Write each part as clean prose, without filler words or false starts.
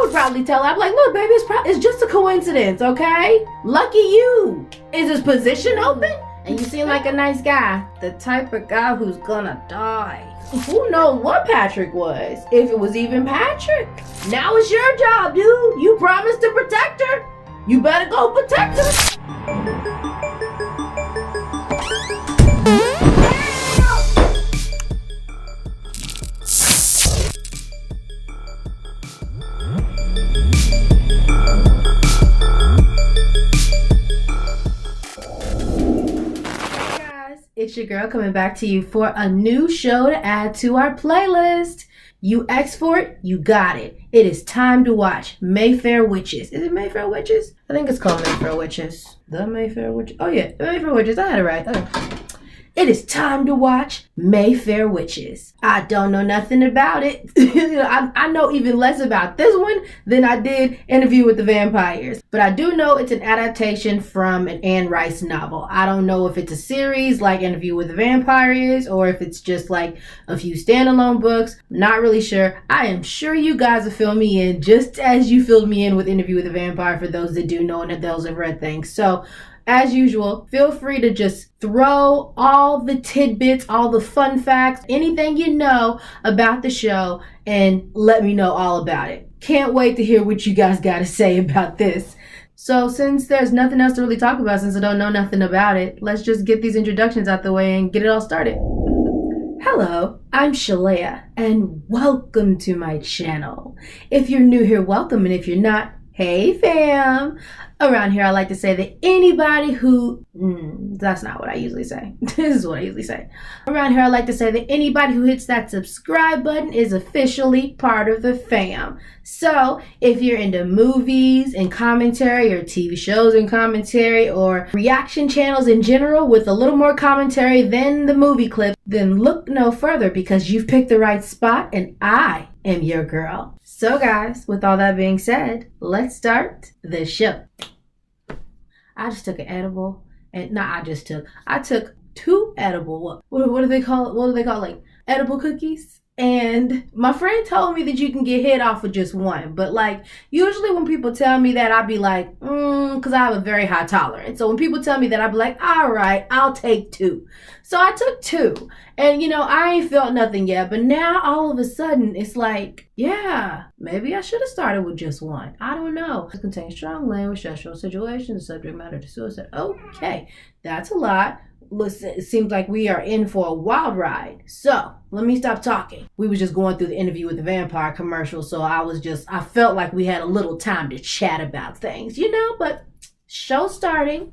would probably tell her, I'd be like, look, baby, it's just a coincidence, okay? Lucky you. Is his position open? And you seem like a nice guy. The type of guy who's gonna die. Who knows what Patrick was? If it was even Patrick. Now it's your job, dude. You promised to protect her. You better go protect her. It's your girl coming back to you for a new show to add to our playlist. You asked for it, you got it. It is time to watch Mayfair Witches. Is it Mayfair Witches? I think it's called Mayfair Witches. The Mayfair Witches. Oh yeah, Mayfair Witches. I had it right. Okay. It is time to watch Mayfair Witches. I don't know nothing about it. I know even less about this one than I did Interview with the Vampires. But I do know it's an adaptation from an Anne Rice novel. I don't know if it's a series like Interview with the Vampire is, or if it's just like a few standalone books. Not really sure. I am sure you guys will fill me in just as you filled me in with Interview with the Vampire for those that do know and those that have read things. So, as usual, feel free to just throw all the tidbits, all the fun facts, anything you know about the show, and let me know all about it. Can't wait to hear what you guys got to say about this. So since there's nothing else to really talk about, since I don't know nothing about it, let's just get these introductions out the way and get it all started. Hello, I'm Shalea, and welcome to my channel. If you're new here, welcome, and if you're not, hey fam. Around here I like to say that anybody who, that's not what I usually say. This is what I usually say. Around here I like to say that anybody who hits that subscribe button is officially part of the fam. So if you're into movies and commentary, or TV shows and commentary, or reaction channels in general with a little more commentary than the movie clips, then look no further, because you've picked the right spot and I am your girl. So guys, with all that being said, let's start the show. I just took an edible, and I took 2 edible, what do they call it? What do they call, like, edible cookies? And my friend told me that you can get hit off with just 1. But like, usually when people tell me that, I'd be like, because I have a very high tolerance. So when people tell me that, I'd be like, all right, I'll take 2. So I took 2. And I ain't felt nothing yet. But now all of a sudden, it's like, yeah, maybe I should have started with just 1. I don't know. It contains strong language, stressful situations, subject matter to suicide. Okay, that's a lot. Listen, it seems like we are in for a wild ride. So let me stop talking. We was just going through the Interview with the Vampire commercial, so I felt like we had a little time to chat about things, but show starting.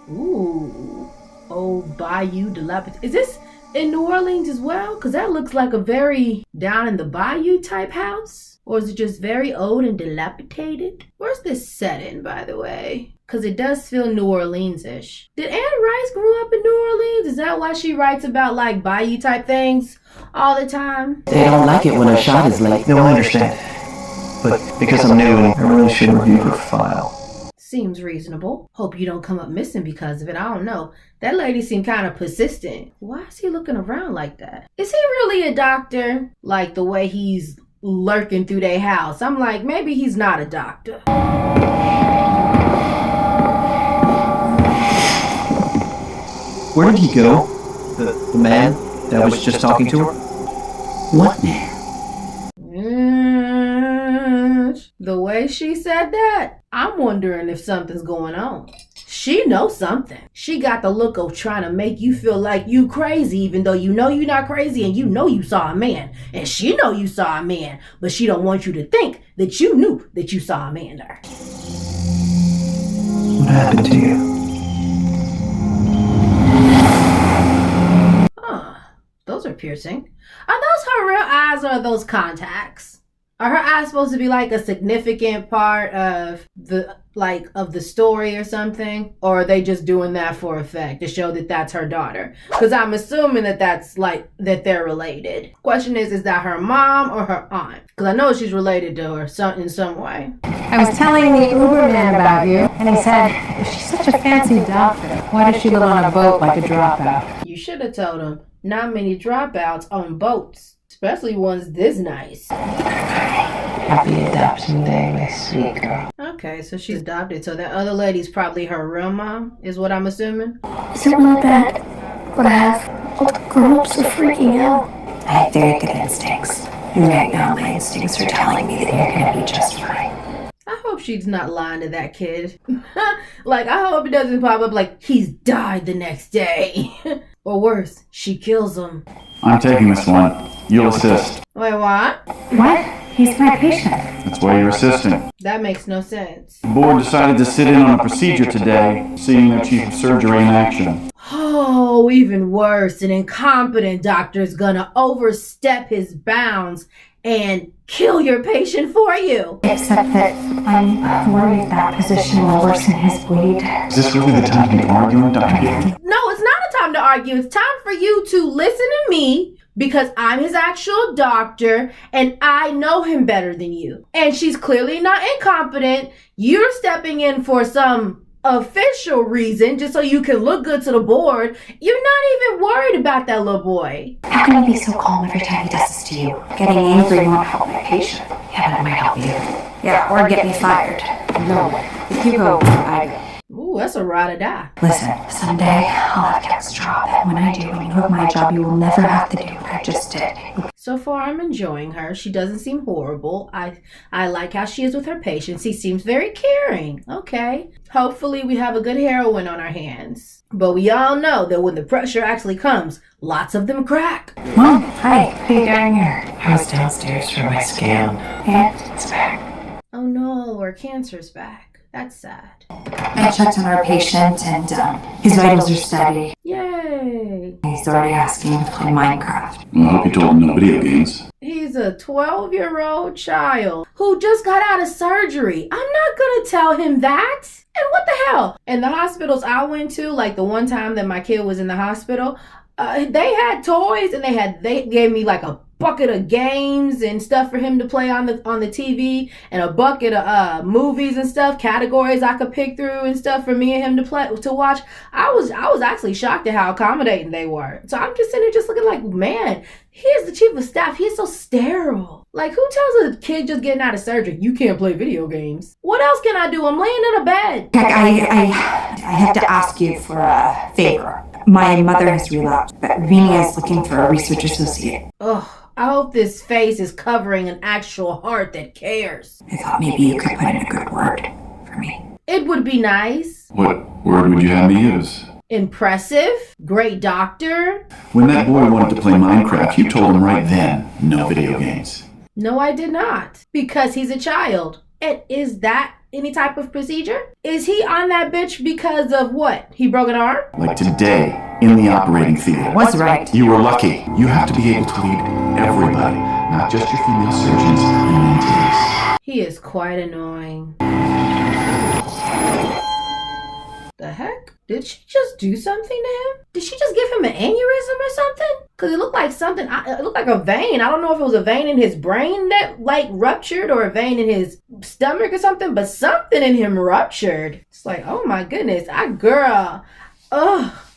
Ooh, old Bayou dilapidated. Is this in New Orleans as well? Because that looks like a very down in the bayou type house. Or is it just very old and dilapidated? Where's this set in, by the way? Because it does feel New Orleans-ish. Did Anne Rice grow up in New Orleans? Is that why she writes about, like, bayou type things all the time? They don't like it when a shot is late. No, I understand. But because I'm new, I really should review your file. Seems reasonable. Hope you don't come up missing because of it. I don't know. That lady seemed kind of persistent. Why is he looking around like that? Is he really a doctor? Like the way he's lurking through their house. I'm like, maybe he's not a doctor. Where did he go? The man that was just talking to her? What man? The way she said that, I'm wondering if something's going on. She knows something. She got the look of trying to make you feel like you crazy, even though you know you're not crazy and you know you saw a man. And she know you saw a man, but she don't want you to think that you knew that you saw a man there. What happened to you? Those are piercing. Are those her real eyes, or are those contacts? Are her eyes supposed to be like a significant part of the story or something? Or are they just doing that for effect to show that that's her daughter? Because I'm assuming that that they're related. Question is that her mom or her aunt? Because I know she's related to her in some way. I was telling the Uber man about you, and he said, if she's such a fancy doctor, why does she live on a boat like a dropout? You should have told him, not many dropouts on boats. Especially ones this nice. Happy adoption day, my sweet girl. Okay, so she's adopted. So that other lady's probably her real mom, is what I'm assuming? Is it really bad what I have? All the grown-ups are freaking out. I have very good instincts. And right now, my instincts are telling me that you're going to be just fine. I hope she's not lying to that kid. Like, I hope it doesn't pop up like, he's died the next day. Or worse, she kills him. I'm taking this one. You'll assist. Wait, what? What? He's my patient. That's why you're assisting. That makes no sense. The board decided to sit in on a procedure today, seeing their chief of surgery in action. Oh, even worse. An incompetent doctor is gonna overstep his bounds and kill your patient for you. Except that I'm worried that position will worsen his bleed. Is this really the time to be arguing, Dr. Gill? No, it's not a time to argue. It's time for you to listen to me because I'm his actual doctor and I know him better than you. And she's clearly not incompetent. You're stepping in for some official reason just so you can look good to the board. You're not even worried about that little boy. How can you be so calm every time he does this to you? Getting angry won't help my patient. Yeah, but it might help you. Yeah, or get me fired. No, if you go, I go. Ooh, that's a ride or die. Listen, someday I'll have Ken's job. And when I do, when you have my job, you will never have to do what I just did. So far, I'm enjoying her. She doesn't seem horrible. I like how she is with her patients. She seems very caring. Okay. Hopefully, we have a good heroine on our hands. But we all know that when the pressure actually comes, lots of them crack. Mom, hi. What are you doing here? I was downstairs for my scan. And it's back. Oh no, her cancer's back. That's sad. I checked on our patient and his vitals are steady. Yay! He's already asking to play Minecraft. I hope you told him no video games. He's a 12-year-old child who just got out of surgery. I'm not gonna tell him that. And what the hell? In the hospitals I went to, like the one time that my kid was in the hospital, they had toys and they gave me like a bucket of games and stuff for him to play on the TV and a bucket of movies and stuff, categories I could pick through and stuff for me and him to watch. I was actually shocked at how accommodating they were. So I'm just sitting there just looking like, man, here's the chief of staff. He's so sterile. Like, who tells a kid just getting out of surgery, you can't play video games? What else can I do? I'm laying in a bed. I have to ask you for a favor. My mother has relapsed, but Ravina is looking for a research associate. Ugh. I hope this face is covering an actual heart that cares. I thought maybe you could put in a good word for me. It would be nice. What word would you have me use? Impressive. Great doctor. When that boy wanted to play Minecraft, you told him right then, no video games. No, I did not. Because he's a child. And is that any type of procedure? Is he on that bitch because of what? He broke an arm? Like today, in the operating theater. Was right. You were lucky. You have to be able to lead everybody, not just your female surgeons and mentees. He is quite annoying. The heck? Did she just do something to him? Did she just give him an aneurysm or something? Because it looked like something, it looked like a vein. I don't know if it was a vein in his brain that like ruptured or a vein in his stomach or something, but something in him ruptured. It's like, oh my goodness,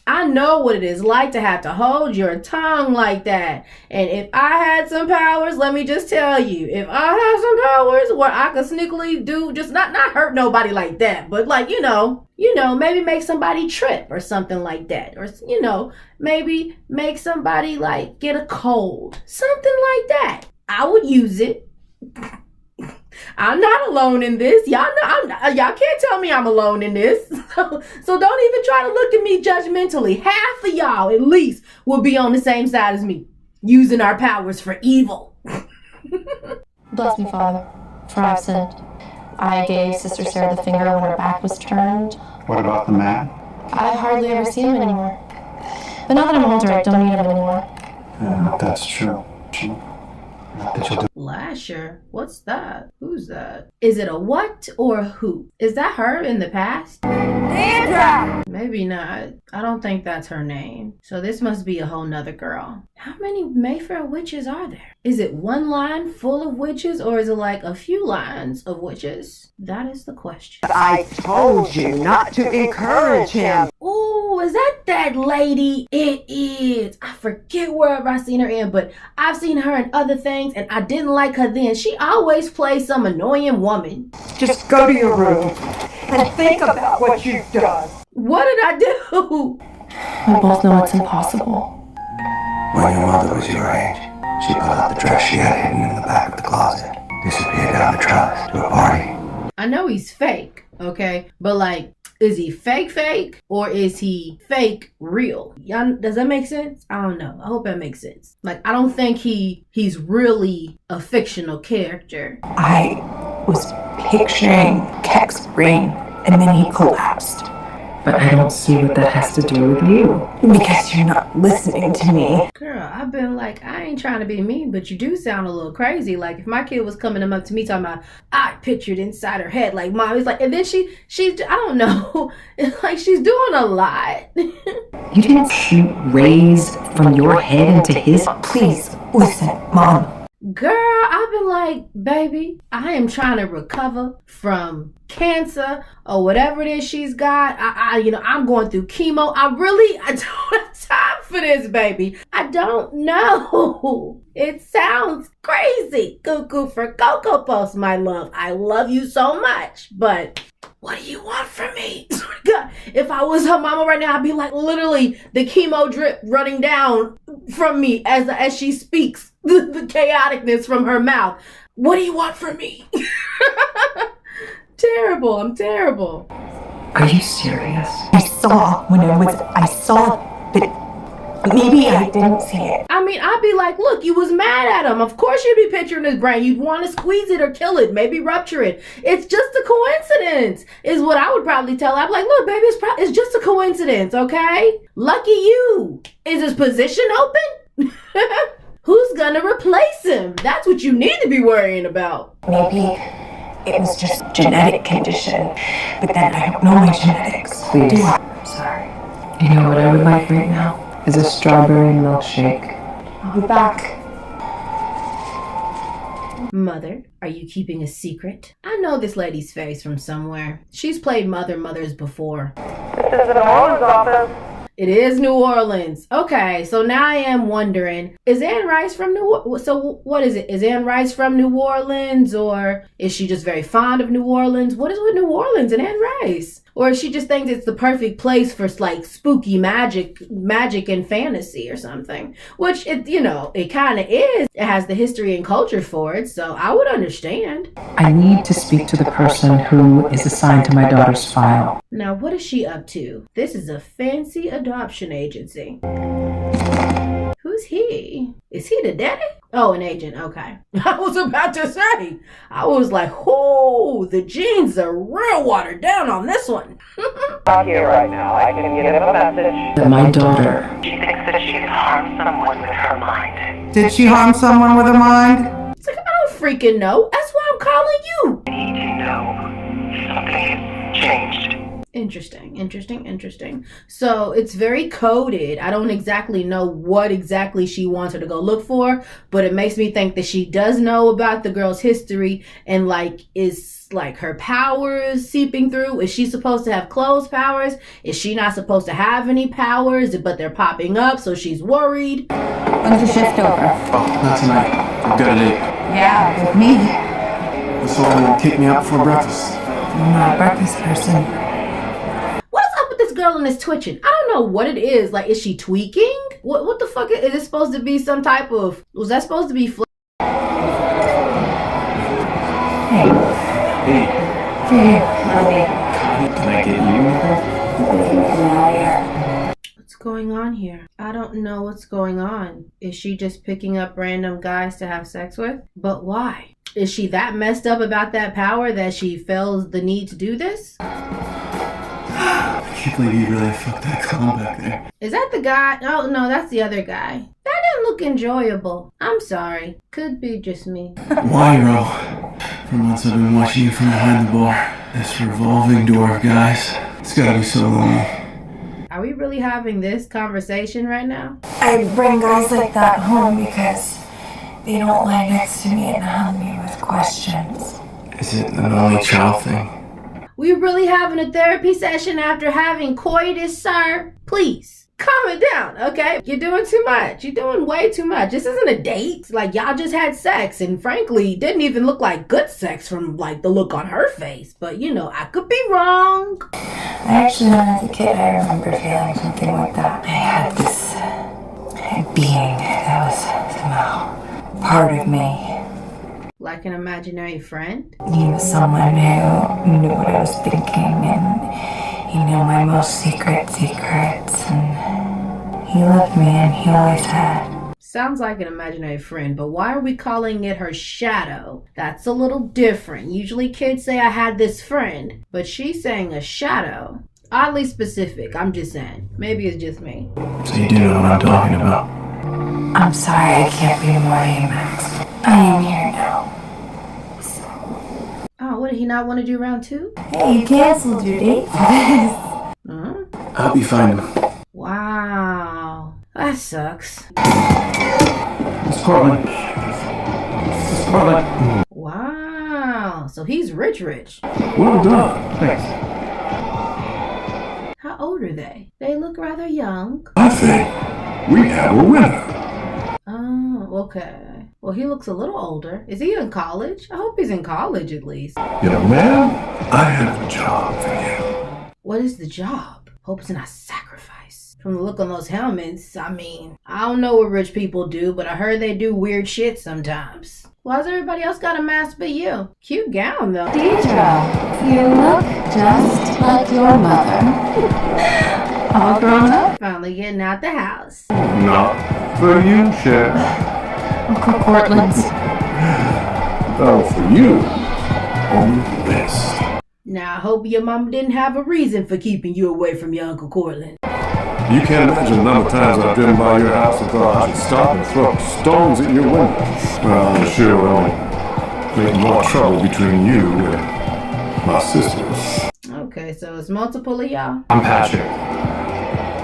I know what it is like to have to hold your tongue like that. And if I had some powers, let me just tell you, if I had some powers where I could sneakily do, just not hurt nobody like that, but like, you know, maybe make somebody trip or something like that. Or, maybe make somebody like get a cold, something like that. I would use it. I'm not alone in this. Y'all can't tell me I'm alone in this. So don't even try to look at me judgmentally. Half of y'all, at least, will be on the same side as me, using our powers for evil. Bless me, Father, for I've sinned. I gave Sister Sarah the finger when her back was turned. What about the man? I hardly ever see him anymore. But now that I'm older, I don't need him anymore. Yeah, that's true. Not that you'll do. Lasher? What's that? Who's that? Is it a what or a who? Is that her in the past? Sandra! Maybe not. I don't think that's her name. So this must be a whole nother girl. How many Mayfair witches are there? Is it one line full of witches or is it like a few lines of witches? That is the question. I told you not to encourage him. Oh, is that lady? It is. I forget where I've seen her in, but I've seen her in other things and I didn't like her then. She always plays some annoying woman. Just go to your room and think about what you've done. What did I do? We both know it's impossible. When your mother was your age, she pulled out the dress she had hidden in the back of the closet, disappeared down the trellis to a party. I know he's fake, okay? But like, is he fake or is he fake real? Does that make sense? I don't know. I hope that makes sense. Like, I don't think he's really a fictional character. I was picturing Keck's ring, and then he collapsed. But I don't see what that has to do with you. Because you're not listening to me. Girl, I've been like, I ain't trying to be mean, but you do sound a little crazy. Like, if my kid was coming up to me talking about, I pictured inside her head, like, Mom, it's like, and then she's, I don't know, it's like she's doing a lot. You didn't shoot rays from your head into his? Please, listen, Mom. Girl, I've been like, baby, I am trying to recover from cancer or whatever it is she's got. I'm going through chemo. I don't have time for this, baby. I don't know. It sounds crazy. Cuckoo for Cocoa Puffs, my love. I love you so much, but what do you want from me? God, if I was her mama right now, I'd be like literally the chemo drip running down from me as she speaks. The chaoticness from her mouth. What do you want from me? Terrible. I'm terrible. Are you serious? I saw, but maybe I didn't see it. I mean, I'd be like, look, you was mad at him. Of course you'd be picturing his brain. You'd want to squeeze it or kill it, maybe rupture it. It's just a coincidence, is what I would probably tell her. I'm like, look, baby, it's just a coincidence, okay? Lucky you. Is his position open? Who's gonna replace him? That's what you need to be worrying about. Maybe it was just genetic condition, but then I don't know my genetics. Please. I'm sorry. You know what I would like right now? Is a strawberry milkshake. I'll be back. Mother, are you keeping a secret? I know this lady's face from somewhere. She's played mothers before. This is the New Orleans office. It is New Orleans. Okay, so now I am wondering, is Anne Rice from New Orleans? So what is it? Is Anne Rice from New Orleans, or is she just very fond of New Orleans? What is with New Orleans and Anne Rice? Or she just thinks it's the perfect place for like spooky magic and fantasy or something. Which it kind of is. It has the history and culture for it, so I would understand. I need to speak to the person who is assigned to my daughter's file. Now, what is she up to? This is a fancy adoption agency. Who's he? Is he the daddy? Oh, an agent. Okay. I was about to say. I was like, oh, the jeans are real watered down on this one. Not here right now. I can give him a message. That my daughter. She thinks that she's harmed someone with her mind. Did she harm someone with her mind? It's like, I don't freaking know. That's why I'm calling you. I need to know. Something has changed. Interesting. So it's very coded. I don't exactly know what exactly she wants her to go look for, but it makes me think that she does know about the girl's history and is her powers seeping through. Is she supposed to have closed powers? Is she not supposed to have any powers, but they're popping up, so she's worried? When's your shift over? Oh, not tonight. I've got a date. Yeah, with me. So will kick me out for breakfast. I'm not a breakfast person. Girl and is twitching. I don't know what it is. Like, is she tweaking? What the fuck is it supposed to be? Some type of, was that supposed to be Hey. Can I get you? What's going on here? I don't know what's going on. Is she just picking up random guys to have sex with? But why? Is she that messed up about that power that she feels the need to do this? I can't believe you really fucked that clown back there. Is that the guy? Oh, no, that's the other guy. That didn't look enjoyable. I'm sorry. Could be just me. Why, Ro? For months I've been watching you from behind the bar. This revolving door of guys. It's gotta be so lonely. Are we really having this conversation right now? I bring guys like that home because they don't lie next to me and hound me with questions. Is it an only child thing? We really having a therapy session after having coitus, sir? Please, calm it down, okay? You're doing too much. You're doing way too much. This isn't a date. Like, y'all just had sex, and frankly, didn't even look like good sex from, like, the look on her face. But, you know, I could be wrong. I actually, when I was a kid, I remember feeling something like that. I had this being that was somehow part of me. Like an imaginary friend? He was someone who knew what I was thinking, and he knew my most secret secrets, and he loved me, and he always had. Sounds like an imaginary friend, but why are we calling it her shadow? That's a little different. Usually kids say I had this friend, but she's saying a shadow. Oddly specific, I'm just saying. Maybe it's just me. So you do know what I'm talking about. I'm sorry I can't be more than Max. I am here now. Oh, what, did he not want to do round 2? Hey, you canceled your date for this. Huh? I'll help you find him. Wow. That sucks. Miss Cortland. Miss Cortland. Wow. So he's rich. Well done. Thanks. How old are they? They look rather young. I think we have a winner. Oh, okay. Well, he looks a little older. Is he in college? I hope he's in college at least. Young man, I have a job for you. What is the job? Hope it's not sacrifice. From the look on those helmets, I mean, I don't know what rich people do, but I heard they do weird shit sometimes. Why's everybody else got a mask but you? Cute gown, though. Deidre, you look just like your mother. All grown up. Finally getting out the house. Not for you, Chef. Uncle Cortland's. Oh, for you. Only the best. Now, I hope your mom didn't have a reason for keeping you away from your Uncle Cortland. You can't imagine the number of times I've driven by your house and thought I should stop and throw stones at your window. Well, I'm sure it'll only make more trouble between you and my sisters. Okay, so it's multiple of y'all. I'm Patrick.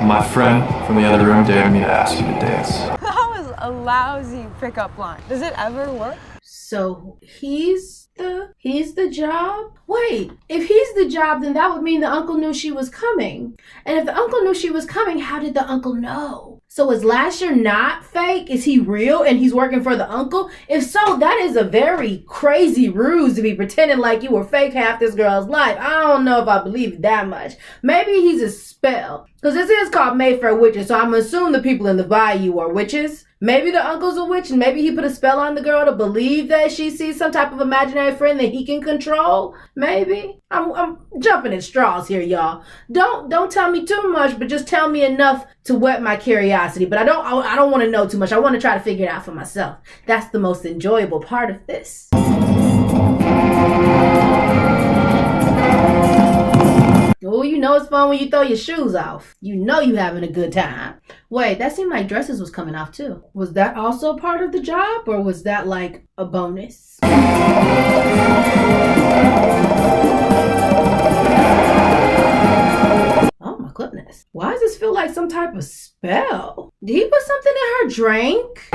My friend from the other room dared me to ask you to dance. That was a lousy pickup line. Does it ever work? So he's the job? Wait, if he's the job, then that would mean the uncle knew she was coming. And if the uncle knew she was coming, how did the uncle know? So is Lasher not fake? Is he real and he's working for the uncle? If so, that is a very crazy ruse to be pretending like you were fake half this girl's life. I don't know if I believe it that much. Maybe he's a spell. Because this is called Mayfair Witches, so I'm assuming the people in the bayou are witches. Maybe the uncle's a witch and maybe he put a spell on the girl to believe that she sees some type of imaginary friend that he can control. Maybe. I'm jumping at straws here, y'all. Don't tell me too much, but just tell me enough to whet my curiosity. But I don't want to know too much. I want to try to figure it out for myself. That's the most enjoyable part of this. Oh, you know it's fun when you throw your shoes off. You know you having a good time. Wait, that seemed like dresses was coming off too. Was that also part of the job or was that like a bonus? Oh my goodness. Why does this feel like some type of spell? Did he put something in her drink?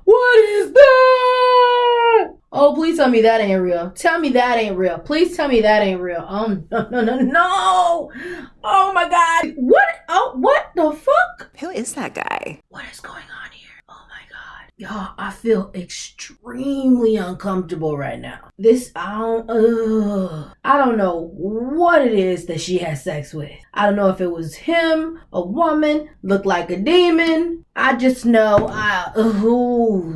What is that? Oh, please tell me that ain't real. Tell me that ain't real. Please tell me that ain't real. Oh, no. Oh, my God. What? Oh, what the fuck? Who is that guy? What is going on here? Oh, my God. Y'all, I feel extremely uncomfortable right now. I don't know what it is that she has sex with. I don't know if it was him, a woman, looked like a demon. I just know,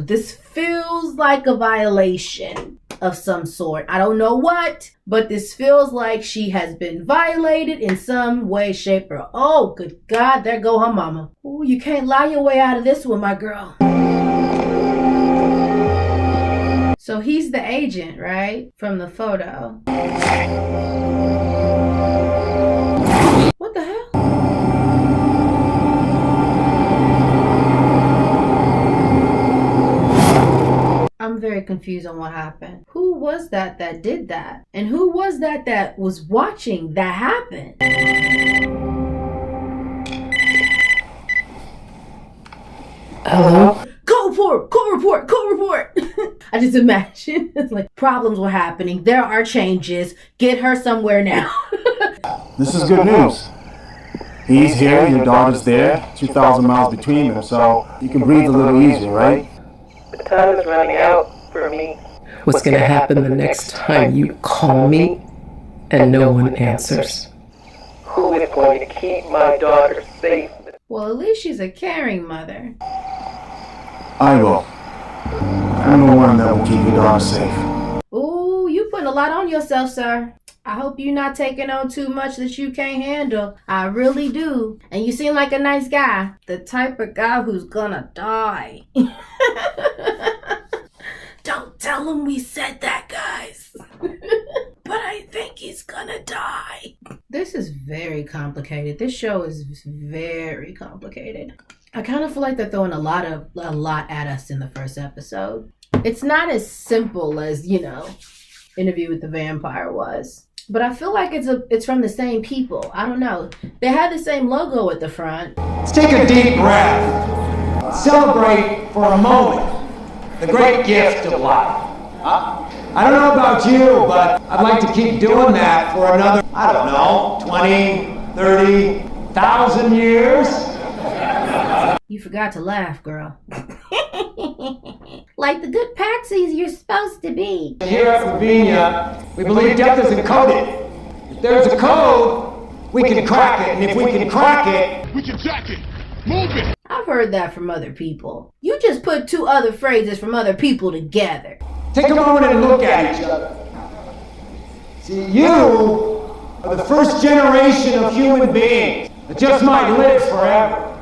this feels like a violation of some sort. I don't know what, but this feels like she has been violated in some way, shape, or oh, good God, there go her mama. Oh, you can't lie your way out of this one, my girl. So he's the agent, right? From the photo. What the hell? I'm very confused on what happened. Who was that did that? And who was that was watching that happen? Hello? Court report. I just imagine it's like problems were happening. There are changes. Get her somewhere now. This is good news. He's here, your daughter's there, 2,000 miles between them, so you can breathe a little easier, right? The time is running out for me. What's gonna happen the next time you call me and no one answers? Who is going to keep my daughter safe? Well, at least she's a caring mother. I will. I'm the one that will keep your daughter safe. Ooh, you putting a lot on yourself, sir. I hope you're not taking on too much that you can't handle. I really do. And you seem like a nice guy. The type of guy who's gonna die. Don't tell him we said that, guys. But I think he's gonna die. This is very complicated. This show is very complicated. I kind of feel like they're throwing a lot at us in the first episode. It's not as simple as, Interview with the Vampire was. But I feel like it's from the same people. I don't know. They had the same logo at the front. Let's take a deep breath. Celebrate for a moment the great gift of life. I don't know about you, but I'd like to keep doing that for another, 20, 30,000 years. You forgot to laugh, girl. Like the good patsies you're supposed to be. Here at Ravinia, we believe death is encoded. If there's a code, we can crack it, and if we can crack it, we can jack it. Move it. I've heard that from other people. You just put two other phrases from other people together. Take a moment and look at each other. See, you are the first generation of human beings that just might live forever.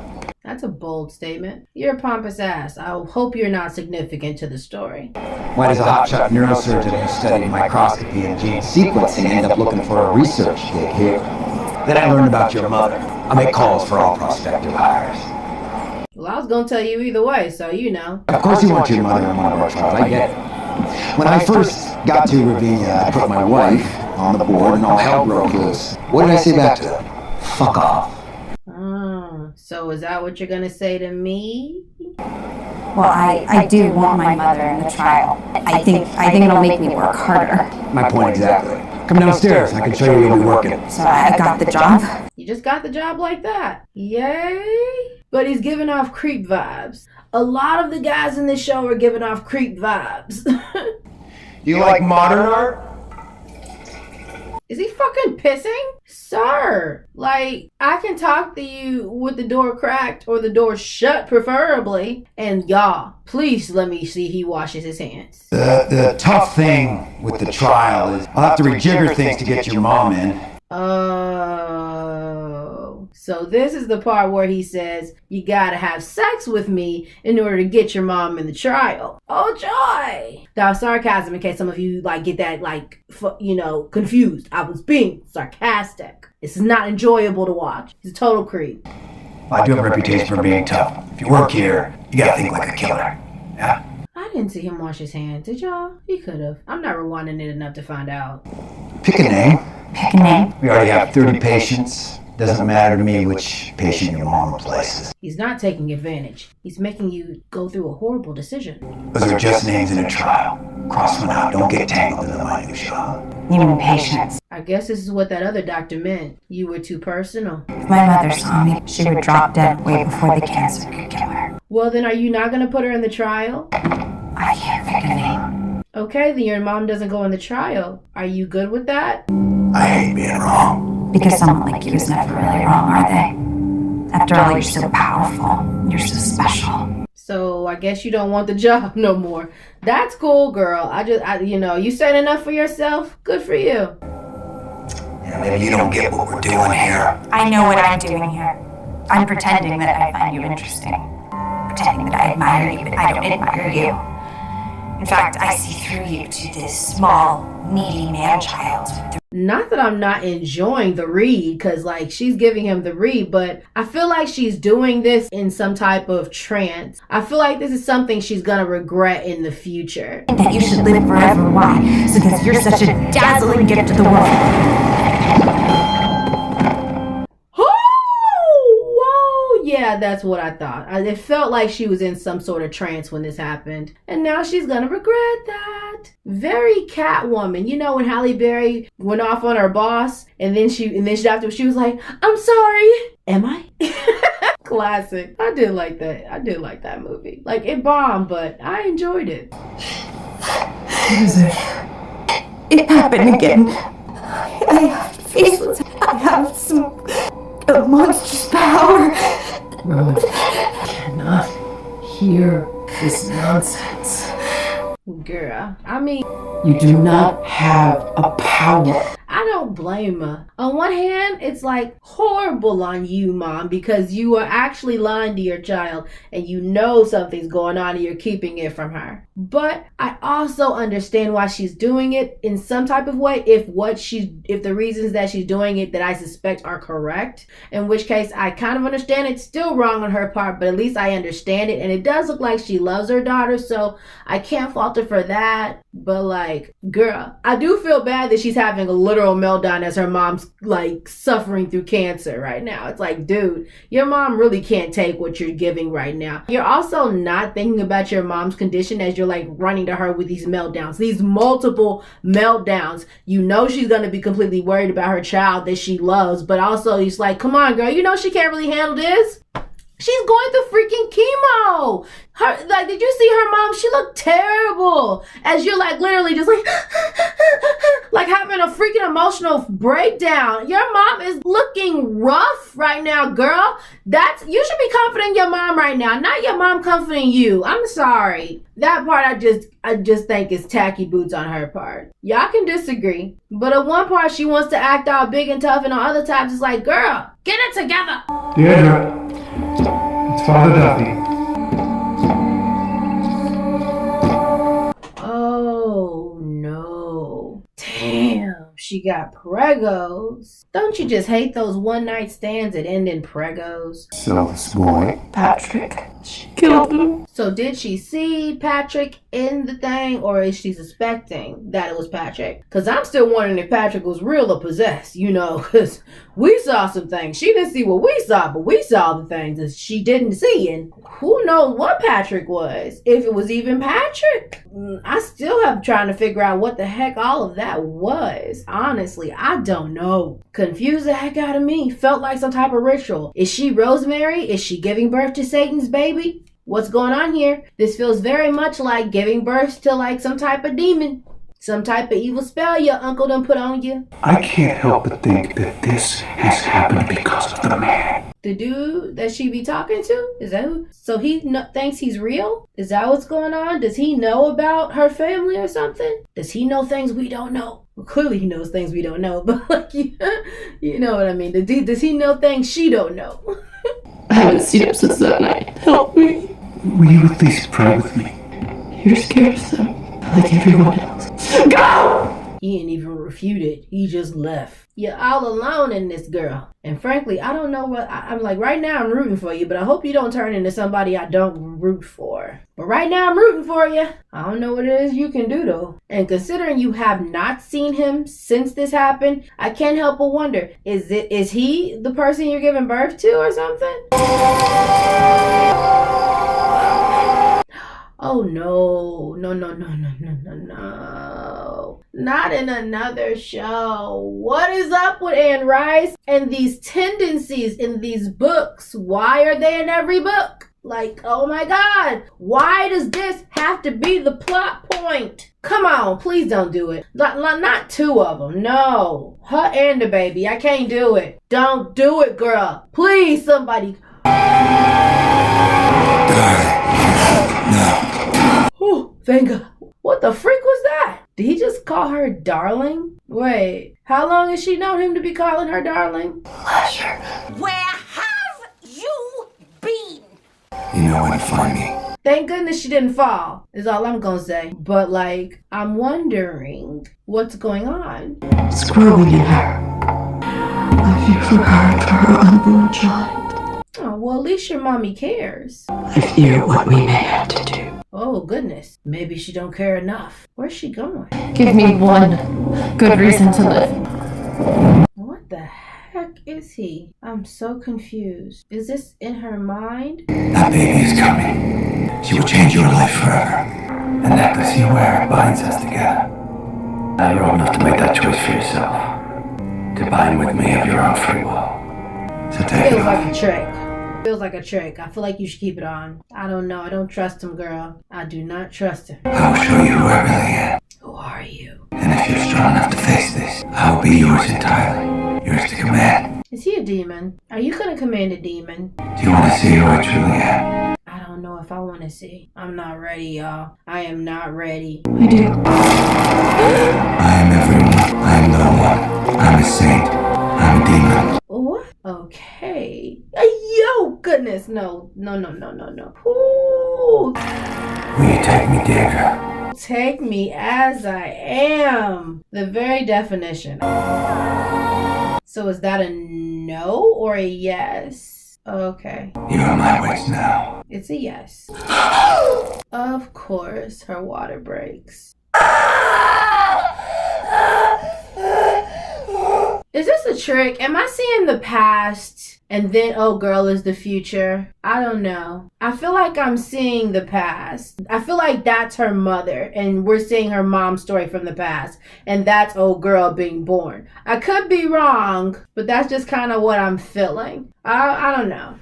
That's a bold statement. You're a pompous ass. I hope you're not significant to the story. Why does a hotshot neurosurgeon who studied microscopy and gene sequencing end up looking for a research gig here? Then I learned about your mother. I make calls for all prospective hires. Well, I was gonna tell you either way, so you know. Of course you want your mother in one of our trials, I get it. When I first got to Ravinia, I put my wife on the board and all hell broke loose. What did I say back to her? Fuck off. So is that what you're gonna say to me? Well, I do want my mother in the trial. I think it'll make me work harder. My point exactly. Come downstairs, I can show you you'll be working. So I got the job? You just got the job like that. Yay! But he's giving off creep vibes. A lot of the guys in this show are giving off creep vibes. You like modern art? Is he fucking pissing? Sir, like, I can talk to you with the door cracked or the door shut preferably. And y'all, please let me see he washes his hands. The tough thing with the trial is I'll have to rejigger things to get your mom in. Oh, so this is the part where he says, you gotta have sex with me in order to get your mom in the trial. Oh, joy. That was sarcasm in case some of you get that confused. I was being sarcastic. This is not enjoyable to watch. He's a total creep. I do have a reputation for being tough. If you work here, you gotta think like a killer. Yeah? I didn't see him wash his hands, did y'all? He could have. I'm not rewinding it enough to find out. Pick a name. Pick a name. We already have 30 patients. Doesn't matter to me which patient your mom replaces. He's not taking advantage. He's making you go through a horrible decision. Those are just names in a trial. Cross one out. Don't get tangled in the minutia. You mean patients? I guess this is what that other doctor meant. You were too personal. If my mother saw me, she would drop dead way before the cancer could kill her. Well, then are you not going to put her in the trial? I can't pick a name. Okay, then your mom doesn't go in the trial. Are you good with that? I hate being wrong. Because someone like you is never really wrong, are they? After all, you're so powerful. You're so special. So I guess you don't want the job no more. That's cool, girl. You said enough for yourself. Good for you. Yeah, maybe you don't get what we're doing here. I know what I'm doing here. I'm pretending that I find you interesting. Pretending that I admire you, but I don't admire you. In fact, I see through you to this small, needy man-child with the Not that I'm not enjoying the read, because like she's giving him the read, but I feel like she's doing this in some type of trance. I feel like this is something she's gonna regret in the future. That you should live forever. Why? So because you're such a dazzling gift to the world. Yeah, that's what I thought. It felt like she was in some sort of trance when this happened. And now she's gonna regret that. Very Catwoman. You know when Halle Berry went off on her boss and then afterwards she was like, I'm sorry. Am I? Classic. I did like that. I did like that movie. Like it bombed, but I enjoyed it. What is it? It happened again. I have faceless. I have some monstrous power. I cannot hear this nonsense. Girl, I mean, you do not have a power. I don't blame her. On one hand, it's like horrible on you, Mom, because you are actually lying to your child and you know something's going on and you're keeping it from her. But I also understand why she's doing it in some type of way if the reasons that she's doing it that I suspect are correct, in which case I kind of understand it's still wrong on her part, but at least I understand it, and it does look like she loves her daughter, so I can't fault her for that. But like, girl, I do feel bad that she's having a literal meltdown as her mom's like suffering through cancer right now. It's like, dude, your mom really can't take what you're giving right now. You're also not thinking about your mom's condition as you're like running to her with these meltdowns, these multiple meltdowns. You know she's gonna be completely worried about her child that she loves, but also he's like, come on, girl, you know she can't really handle this. She's going through freaking chemo. Did you see her mom? She looked terrible. As you're like literally just like, like having a freaking emotional breakdown. Your mom is looking rough right now, girl. You should be comforting your mom right now, not your mom comforting you. I'm sorry. That part I just think is tacky boots on her part. Y'all can disagree, but at one part she wants to act all big and tough, and on other times it's like, girl, get it together. Deidre, it's Father Duffy. Oh no. Damn, she got pregos. Don't you just hate those one night stands that end in pregos? So this boy, Patrick, she killed him. So did she see Patrick in the thing, or is she suspecting that it was Patrick? Because I'm still wondering if Patrick was real or possessed, you know, because we saw some things. She didn't see what we saw, but we saw the things that she didn't see, and who knows what Patrick was, if it was even Patrick. I still have trying to figure out what the heck all of that was. Honestly, I don't know. Confused the heck out of me. Felt like some type of ritual. Is she Rosemary? Is she giving birth to Satan's baby? What's going on here? This feels very much like giving birth to like some type of demon. Some type of evil spell your uncle done put on you. I can't help but think that this has happened because of the man. The dude that she be talking to? Is that who? So he thinks he's real? Is that what's going on? Does he know about her family or something? Does he know things we don't know? Well, clearly he knows things we don't know, but like, you know what I mean. Does he know things she don't know? I haven't seen him since that night. Help me. Will you at least pray with me? You're scared of them, like everyone else. Go! He didn't even refute it. He just left. You're all alone in this, girl. And frankly, I don't know what... I'm like, right now I'm rooting for you, but I hope you don't turn into somebody I don't root for. But right now I'm rooting for you. I don't know what it is you can do, though. And considering you have not seen him since this happened, I can't help but wonder, is he the person you're giving birth to or something? Oh no, no. Not in another show. What is up with Anne Rice and these tendencies in these books? Why are they in every book? Like, oh my God, why does this have to be the plot point? Come on, please don't do it. Not two of them, no. Her and the baby, I can't do it. Don't do it, girl. Please, somebody. Oh, thank God. What the freak was that? Did he just call her darling? Wait, how long has she known him to be calling her darling? Pleasure. Where have you been? You know where to find me. Thank goodness she didn't fall, is all I'm gonna say. But, like, I'm wondering what's going on. It's growing in her. I fear for her and for her unborn child. Oh, well, at least your mommy cares. I fear what we may have to do. Oh, goodness. Maybe she don't care enough. Where's she going? Give me one good reason to live. What the heck is he? I'm so confused. Is this in her mind? That baby is coming. She will change your life forever. The necklace you wear binds us together. Now you're old enough to make that choice for yourself. To bind with me of your own free will. So take it Feels off. like a trick. Feels like a trick. I feel like you should keep it on. I don't know. I don't trust him, girl. I do not trust him. I'll show you who I really am. Who are you? And if you're strong enough to face this, I'll be yours entirely. Yours to command. Is he a demon? Are you gonna command a demon? Do you want to see who I truly am? I don't know if I want to see. I'm not ready, y'all. I am not ready. I do. I am everyone. I am no one. I'm a saint. I'm a demon. What? Okay. Yo, goodness. No. Ooh. Will you take me, dear girl? Take me as I am. The very definition. So is that a no or a yes? Okay. You are my ways now. It's a yes. Of course, her water breaks. Is this a trick? Am I seeing the past and then oh girl is the future? I don't know. I feel like I'm seeing the past. I feel like that's her mother and we're seeing her mom's story from the past. And that's oh girl being born. I could be wrong, but that's just kind of what I'm feeling. I don't know.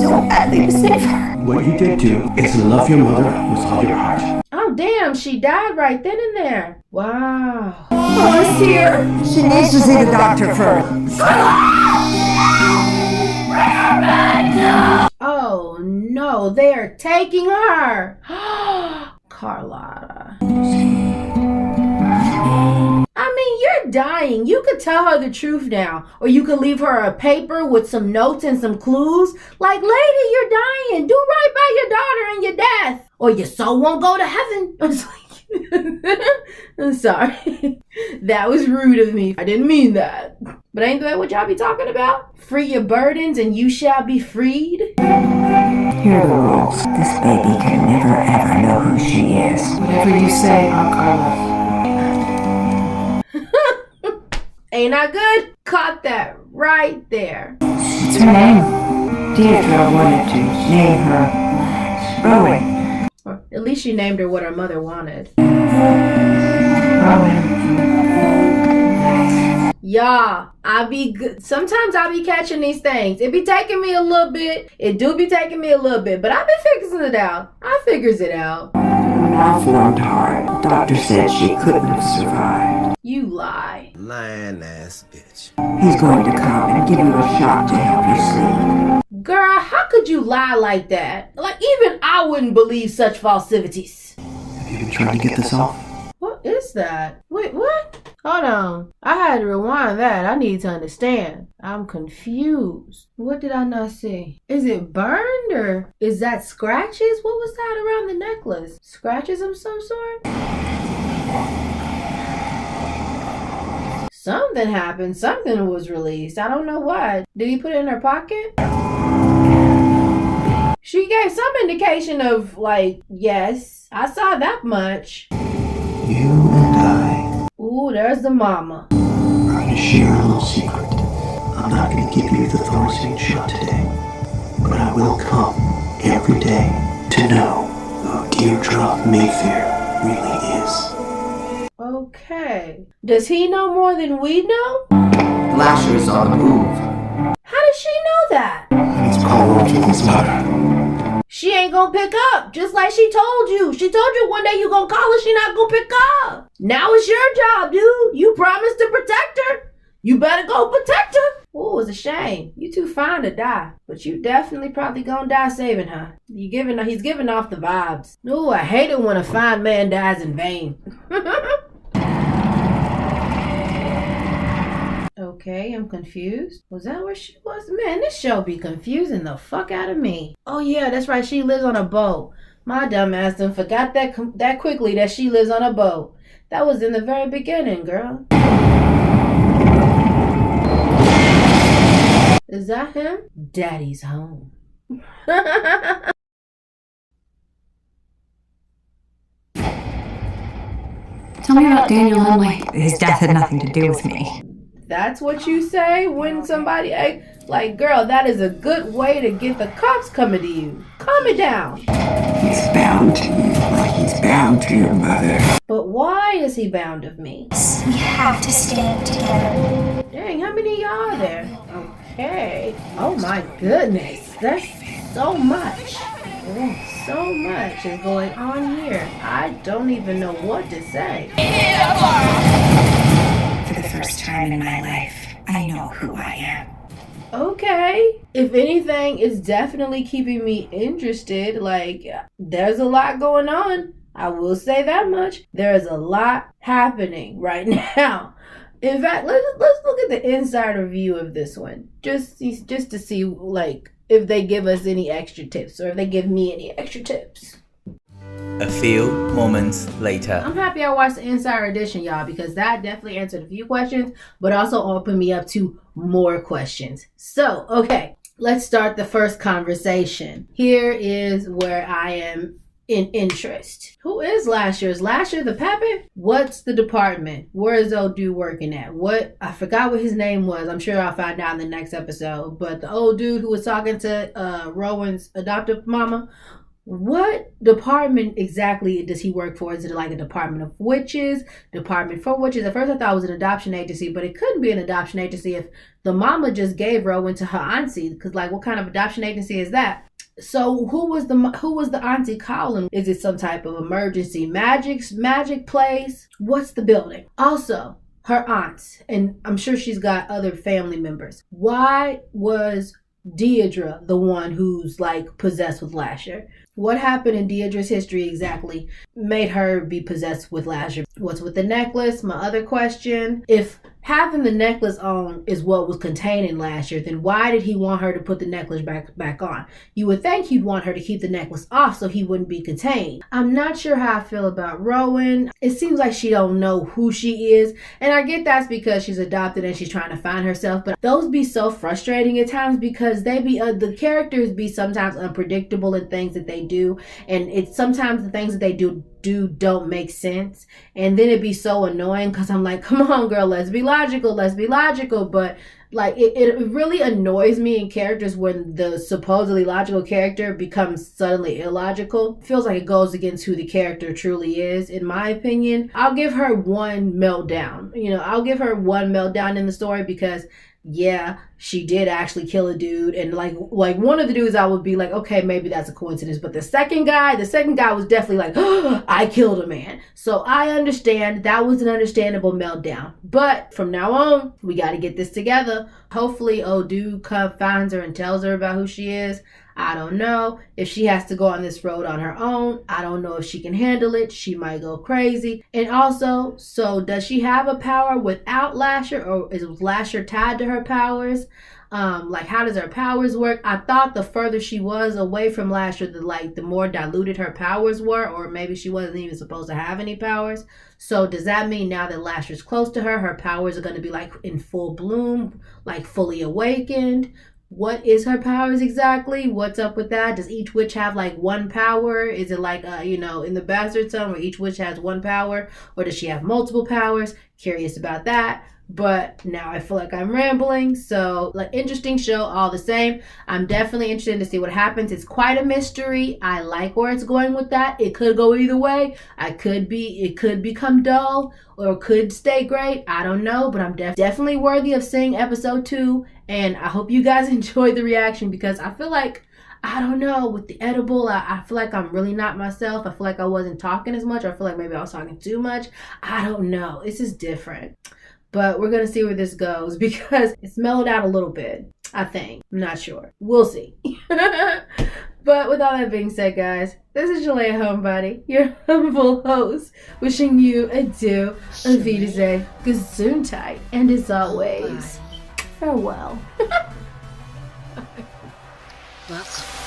So badly to save her. What you did do is love your mother with all your heart. Oh damn, she died right then and there. Wow. I see her. She needs to see the doctor first. Oh no, they are taking her. Carlotta. I mean, you're dying. You could tell her the truth now. Or you could leave her a paper with some notes and some clues. Like, lady, you're dying. Do right by your daughter and your death. Or your soul won't go to heaven. I was like, I'm sorry. That was rude of me. I didn't mean that. But ain't that what y'all be talking about? Free your burdens and you shall be freed? Here are the rules. This baby can never ever know who she is. Whatever you say, Aunt Carla. Ain't I good? Caught that right there. What's her name? Deirdre wanted to name her Rowan. Or at least she named her what her mother wanted. Rowan. Yeah, I be good. Sometimes I be catching these things. It be taking me a little bit. It do be taking me a little bit, but I be figuring it out. I figures it out. Malformed heart. The doctor said she couldn't have survived. You lie. Lying ass bitch. He's going to come and give you a shot to help you sleep. Girl, how could you lie like that? Like, even I wouldn't believe such falsities. Have you been trying to get this off? What is that? Wait, what? Hold on. I had to rewind that. I need to understand. I'm confused. What did I not see? Is it burned or is that scratches? What was that around the necklace? Scratches of some sort? Something happened. Something was released. I don't know what. Did he put it in her pocket? She gave some indication of, like, yes. I saw that much. You and I Ooh, there's the mama. are going to share a little secret. I'm not going to give you the Thorazine shot today, but I will come every day to know who Deirdre Mayfair really is. Okay. Does he know more than we know? Lasher's on the move. How does she know that? It's called his mother. She ain't gonna pick up, just like she told you. She told you one day you gonna call her, she not gonna pick up. Now it's your job, dude. You promised to protect her. You better go protect her. Ooh, it's a shame. You too fine to die. But you definitely probably gonna die saving her. He's giving off the vibes. Ooh, I hate it when a fine man dies in vain. Okay, I'm confused. Was that where she was? Man, this show be confusing the fuck out of me. Oh yeah, that's right. She lives on a boat. My dumb ass done forgot that quickly that she lives on a boat. That was in the very beginning, girl. Is that him? Daddy's home. Tell me about Daniel Henley. His death had nothing to do with me. That's what you say when somebody like, girl, that is a good way to get the cops coming to you. Calm it down. He's bound to you like he's bound to your mother. But why is he bound of me? We have to stand together. Dang, how many of y'all are there? Okay. Oh my goodness. That's so much. Oh, so much is going on here. I don't even know what to say. For the first time in my life, I know who I am. Okay. If anything, it's definitely keeping me interested. Like, there's a lot going on. I will say that much. There is a lot happening right now. In fact, let's look at the insider view of this one. Just to see, like, if they give us any extra tips, or if they give me any extra tips. A few moments later. I'm happy I watched the Insider Edition, y'all, because that definitely answered a few questions, but also opened me up to more questions. So, okay, let's start the first conversation. Here is where I am in interest. Who is Lasher? Is Lasher the puppet? What's the department? Where is old dude working at? I forgot what his name was. I'm sure I'll find out in the next episode. But the old dude who was talking to Rowan's adoptive mama, what department exactly does he work for? Is it like a department of witches? Department for witches? At first I thought it was an adoption agency, but it couldn't be an adoption agency if the mama just gave Rowan to her auntie. Because, like, what kind of adoption agency is that? So who was the auntie calling? Is it some type of emergency magic place? What's the building? Also, her aunts, and I'm sure she's got other family members. Why was Deidre the one who's like possessed with Lasher? What happened in Deidre's history exactly made her be possessed with Lasher? What's with the necklace? My other question. If having the necklace on is what was containing Lasher, then why did he want her to put the necklace back on? You would think he'd want her to keep the necklace off so he wouldn't be contained. I'm not sure how I feel about Rowan. It seems like she don't know who she is, and I get that's because she's adopted and she's trying to find herself, but those be so frustrating at times because they be the characters be sometimes unpredictable in things that they do, and it's sometimes the things that they do don't make sense, and then it'd be so annoying because I'm like, come on girl, let's be logical, but like it really annoys me in characters when the supposedly logical character becomes suddenly illogical. It feels like it goes against who the character truly is, in my opinion. I'll give her one meltdown, I'll give her one meltdown in the story because yeah, she did actually kill a dude, and like one of the dudes I would be like, okay, maybe that's a coincidence, but the second guy was definitely like, oh, I killed a man. So I understand that was an understandable meltdown, but from now on we got to get this together. Hopefully old dude finds her and tells her about who she is. I don't know if she has to go on this road on her own. I don't know if she can handle it. She might go crazy. And also, so does she have a power without Lasher, or is Lasher tied to her powers? Like, how does her powers work? I thought the further she was away from Lasher, the more diluted her powers were, or maybe she wasn't even supposed to have any powers. So does that mean now that Lasher's close to her powers are going to be like in full bloom, like fully awakened? What is her powers exactly? What's up with that? Does each witch have like one power? Is it like, in the Bastard Son where each witch has one power? Or does she have multiple powers? Curious about that. But now I feel like I'm rambling. So, like, interesting show all the same. I'm definitely interested to see what happens. It's quite a mystery. I like where it's going with that. It could go either way. It could become dull or could stay great. I don't know, but I'm definitely worthy of seeing episode 2. And I hope you guys enjoyed the reaction because I feel like, I don't know, with the edible, I feel like I'm really not myself. I feel like I wasn't talking as much. I feel like maybe I was talking too much. I don't know. This is different. But we're going to see where this goes because it's mellowed out a little bit, I think. I'm not sure. We'll see. But with all that being said, guys, this is Jalea Homebody, your humble host, wishing you adieu, auf Wiedersehen, gesundheit, and as always, Farewell. Welcome.